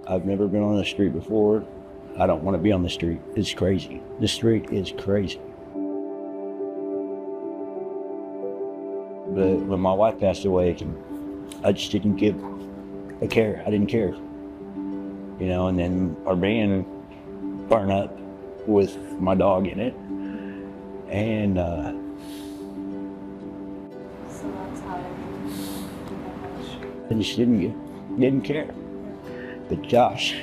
I've never been on the street before. I don't want to be on the street. It's crazy. The street is crazy. But when my wife passed away, I just didn't give a care. I didn't care. You know, and then our van burned up with my dog in it. And So that's how I just didn't care. But Josh,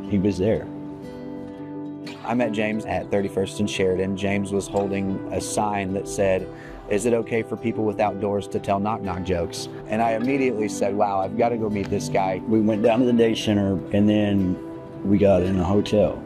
he was there. I met James at 31st and Sheridan. James was holding a sign that said, "Is it okay for people without doors to tell knock-knock jokes?" And I immediately said, wow, I've got to go meet this guy. We went down to the day center and then we got in a hotel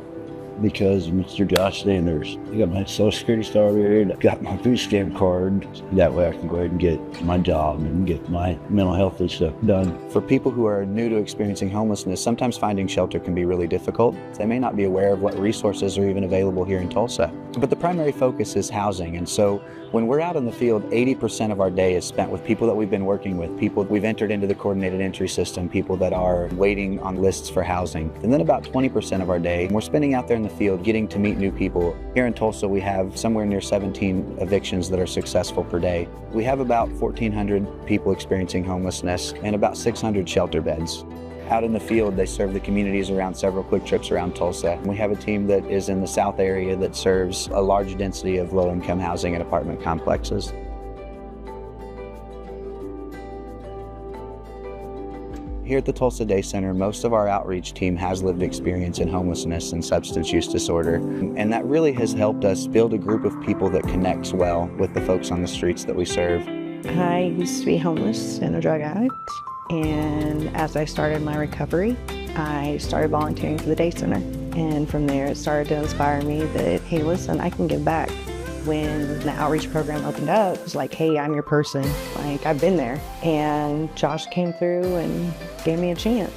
because Mr. Josh Sanders. I got my Social Security started, got my food stamp card. That way I can go ahead and get my job and get my mental health and stuff done. For people who are new to experiencing homelessness, sometimes finding shelter can be really difficult. They may not be aware of what resources are even available here in Tulsa. But the primary focus is housing, and so when we're out in the field, 80% of our day is spent with people that we've been working with, people we've entered into the coordinated entry system, people that are waiting on lists for housing. And then about 20% of our day, we're spending out there in the field getting to meet new people. Here in Tulsa, we have somewhere near 17 evictions that are successful per day. We have about 1,400 people experiencing homelessness and about 600 shelter beds. Out in the field, they serve the communities around several quick trips around Tulsa. We have a team that is in the south area that serves a large density of low-income housing and apartment complexes. Here at the Tulsa Day Center, most of our outreach team has lived experience in homelessness and substance use disorder, and that really has helped us build a group of people that connects well with the folks on the streets that we serve. I used to be homeless and a drug addict, and as I started my recovery, I started volunteering for the Day Center. And from there, it started to inspire me that, hey, listen, I can give back. When the outreach program opened up, it was like, hey, I'm your person. Like, I've been there. And Josh came through and gave me a chance.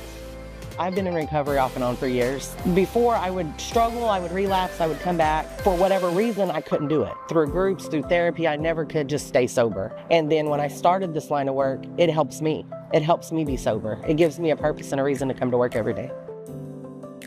I've been in recovery off and on for years. Before I would struggle, I would relapse, I would come back. For whatever reason, I couldn't do it. Through groups, through therapy, I never could just stay sober. And then when I started this line of work, it helps me. It helps me be sober. It gives me a purpose and a reason to come to work every day.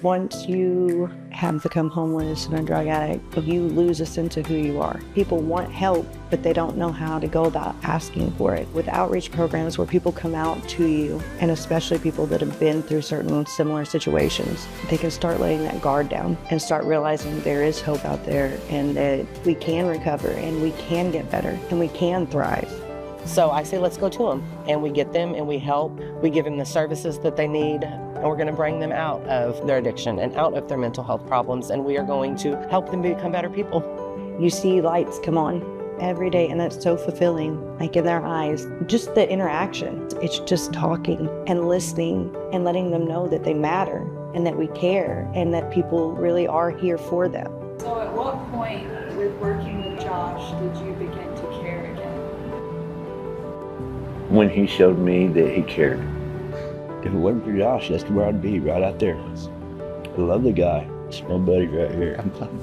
Once you have become homeless and a drug addict, you lose a sense of who you are. People want help, but they don't know how to go about asking for it. With outreach programs where people come out to you, and especially people that have been through certain similar situations, they can start letting that guard down and start realizing there is hope out there and that we can recover and we can get better and we can thrive. So I say, let's go to them, and we get them and we help. We give them the services that they need, and we're going to bring them out of their addiction and out of their mental health problems, and we are going to help them become better people. You see lights come on every day, and that's so fulfilling, like in their eyes. Just the interaction, it's just talking and listening and letting them know that they matter and that we care and that people really are here for them. So at what point with working with Josh did you begin to care again? When he showed me that he cared. If it wasn't for Josh, that's where I'd be, right out there. I love the guy. It's my buddy right here. I'm fine.